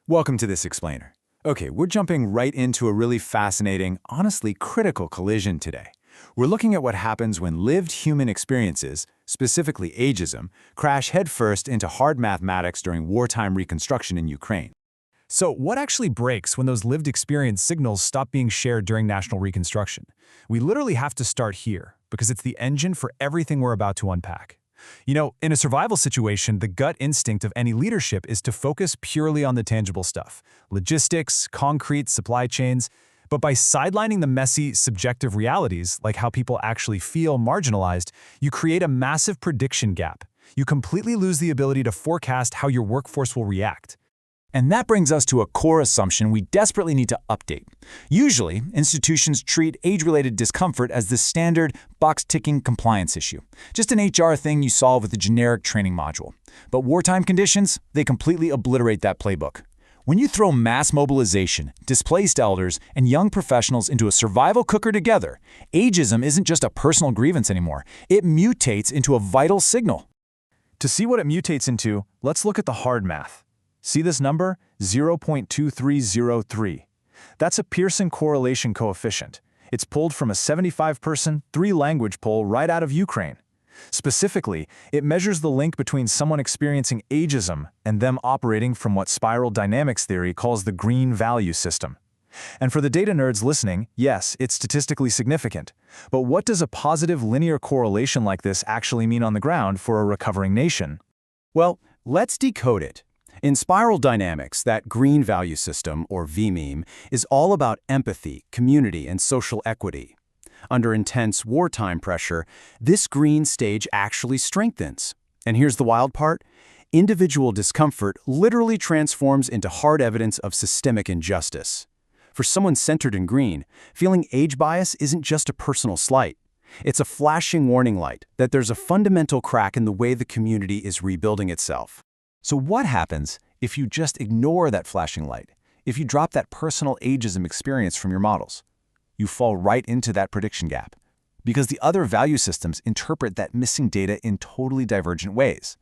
Welcome to this explainer. Okay, we're jumping right into a really fascinating, honestly critical collision today. We're looking at what happens when lived human experiences, specifically ageism, crash headfirst into hard mathematics during wartime reconstruction in Ukraine. So what actually breaks when those lived experience signals stop being shared during national reconstruction? We literally have to start here, because it's the engine for everything we're about to unpack. In a survival situation, the gut instinct of any leadership is to focus purely on the tangible stuff, logistics, concrete, supply chains. But by sidelining the messy, subjective realities, like how people actually feel marginalized, you create a massive prediction gap. You completely lose the ability to forecast how your workforce will react. And that brings us to a core assumption we desperately need to update. Usually, institutions treat age-related discomfort as the standard box-ticking compliance issue, just an HR thing you solve with a generic training module. But wartime conditions, they completely obliterate that playbook. When you throw mass mobilization, displaced elders, and young professionals into a survival cooker together, ageism isn't just a personal grievance anymore. It mutates into a vital signal. To see what it mutates into, let's look at the hard math. See this number? 0.2303. That's a Pearson correlation coefficient. It's pulled from a 75-person, 3-language poll right out of Ukraine. Specifically, it measures the link between someone experiencing ageism and them operating from what spiral dynamics theory calls the green value system. And for the data nerds listening, yes, it's statistically significant. But what does a positive linear correlation like this actually mean on the ground for a recovering nation? Well, let's decode it. In spiral dynamics, that green value system, or vMEME, is all about empathy, community, and social equity. Under intense wartime pressure, this green stage actually strengthens. And here's the wild part. Individual discomfort literally transforms into hard evidence of systemic injustice. For someone centered in green, feeling age bias isn't just a personal slight. It's a flashing warning light that there's a fundamental crack in the way the community is rebuilding itself. So what happens if you just ignore that flashing light? If you drop that personal ageism experience from your models? You fall right into that prediction gap, because the other value systems interpret that missing data in totally divergent ways.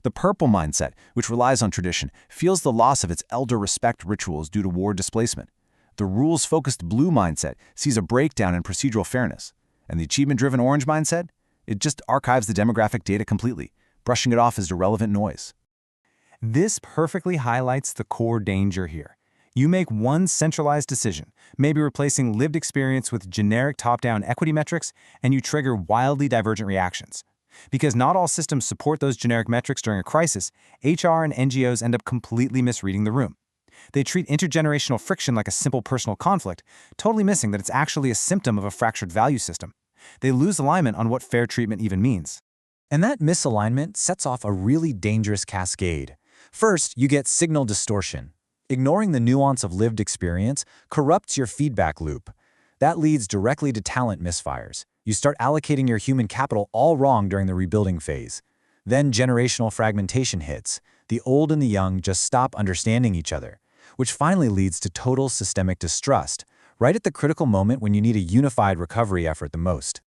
The purple mindset, which relies on tradition, feels the loss of its elder respect rituals due to war displacement. The rules-focused blue mindset sees a breakdown in procedural fairness. And the achievement-driven orange mindset? It just archives the demographic data completely, brushing it off as irrelevant noise. This perfectly highlights the core danger here. You make one centralized decision, maybe replacing lived experience with generic top-down equity metrics, and you trigger wildly divergent reactions. Because not all systems support those generic metrics during a crisis, HR and NGOs end up completely misreading the room. They treat intergenerational friction like a simple personal conflict, totally missing that it's actually a symptom of a fractured value system. They lose alignment on what fair treatment even means. And that misalignment sets off a really dangerous cascade. First, you get signal distortion. Ignoring the nuance of lived experience corrupts your feedback loop. That leads directly to talent misfires. You start allocating your human capital all wrong during the rebuilding phase. Then generational fragmentation hits. The old and the young just stop understanding each other, which finally leads to total systemic distrust, right at the critical moment when you need a unified recovery effort the most.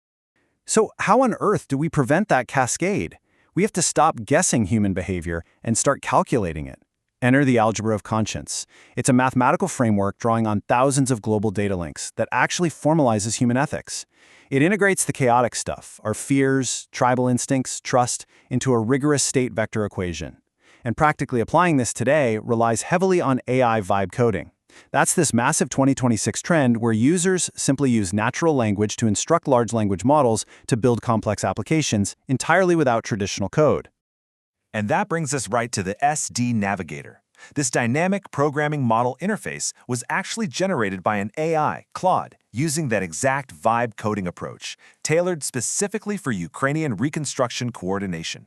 So how on earth do we prevent that cascade? We have to stop guessing human behavior and start calculating it. Enter the algebra of conscience. It's a mathematical framework drawing on thousands of global data links that actually formalizes human ethics. It integrates the chaotic stuff, our fears, tribal instincts, trust, into a rigorous state vector equation. And practically applying this today relies heavily on AI vibe coding. That's this massive 2026 trend where users simply use natural language to instruct large language models to build complex applications entirely without traditional code. And that brings us right to the SD Navigator. This dynamic programming model interface was actually generated by an AI, Claude, using that exact vibe coding approach, tailored specifically for Ukrainian reconstruction coordination.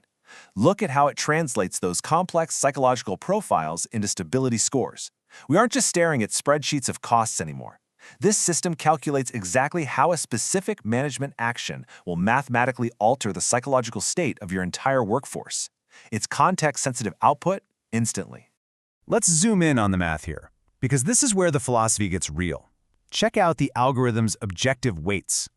Look at how it translates those complex psychological profiles into stability scores. We aren't just staring at spreadsheets of costs anymore. This system calculates exactly how a specific management action will mathematically alter the psychological state of your entire workforce. It's context-sensitive output instantly. Let's zoom in on the math here, because this is where the philosophy gets real. Check out the algorithm's objective weights.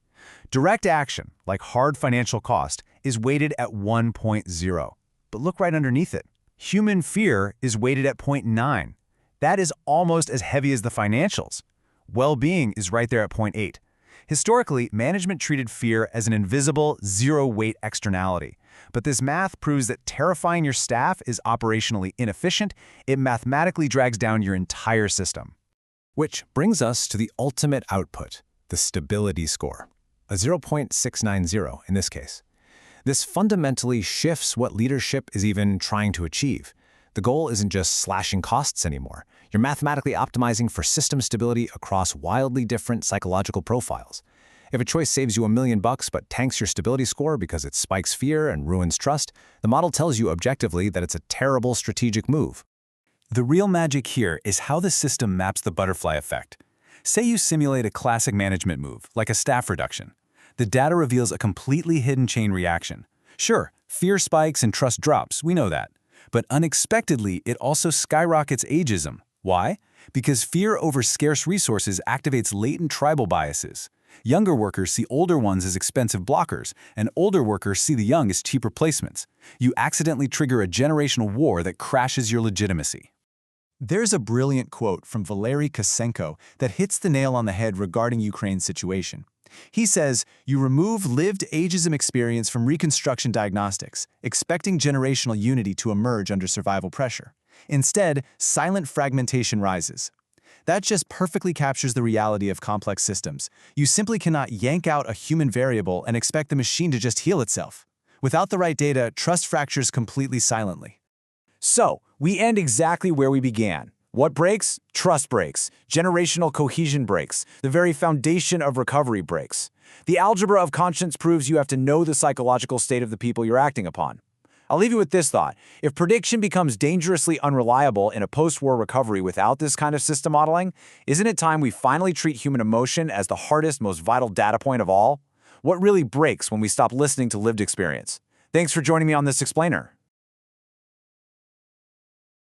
Direct action, like hard financial cost, is weighted at 1.0. But look right underneath it. Human fear is weighted at 0.9. That is almost as heavy as the financials. Well-being is right there at point 8. Historically, management treated fear as an invisible, zero-weight externality. But this math proves that terrifying your staff is operationally inefficient. It mathematically drags down your entire system. Which brings us to the ultimate output, the stability score, a 0.690 in this case. This fundamentally shifts what leadership is even trying to achieve. The goal isn't just slashing costs anymore. You're mathematically optimizing for system stability across wildly different psychological profiles. If a choice saves you $1 million but tanks your stability score because it spikes fear and ruins trust, the model tells you objectively that it's a terrible strategic move. The real magic here is how the system maps the butterfly effect. Say you simulate a classic management move, like a staff reduction. The data reveals a completely hidden chain reaction. Sure, fear spikes and trust drops, we know that. But unexpectedly, it also skyrockets ageism. Why? Because fear over scarce resources activates latent tribal biases. Younger workers see older ones as expensive blockers, and older workers see the young as cheap replacements. You accidentally trigger a generational war that crashes your legitimacy. There's a brilliant quote from Valery Kosenko that hits the nail on the head regarding Ukraine's situation. He says, "You remove lived ageism experience from Reconstruction diagnostics, expecting generational unity to emerge under survival pressure. Instead, silent fragmentation rises." That just perfectly captures the reality of complex systems. You simply cannot yank out a human variable and expect the machine to just heal itself. Without the right data, trust fractures completely silently. So, we end exactly where we began. What breaks? Trust breaks. Generational cohesion breaks. The very foundation of recovery breaks. The algebra of conscience proves you have to know the psychological state of the people you're acting upon. I'll leave you with this thought. If prediction becomes dangerously unreliable in a post-war recovery without this kind of system modeling, isn't it time we finally treat human emotion as the hardest, most vital data point of all? What really breaks when we stop listening to lived experience? Thanks for joining me on this explainer.